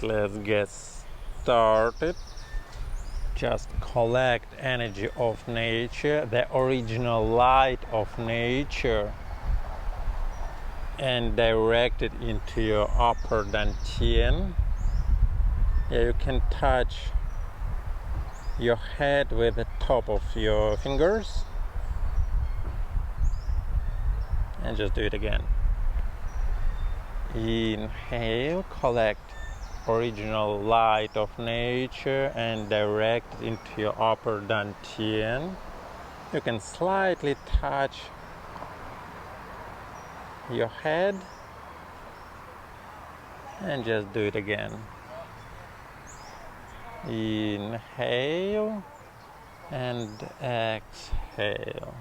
Alright, let's get started. Just collect energy of nature, the original light of nature, and direct it into your upper dantian. Yeah, you can touch your head with the top of your fingers and just do it again. Inhale, collect original light of nature and direct into your upper dantian. You can slightly touch your head and just do it again. Inhale and exhale.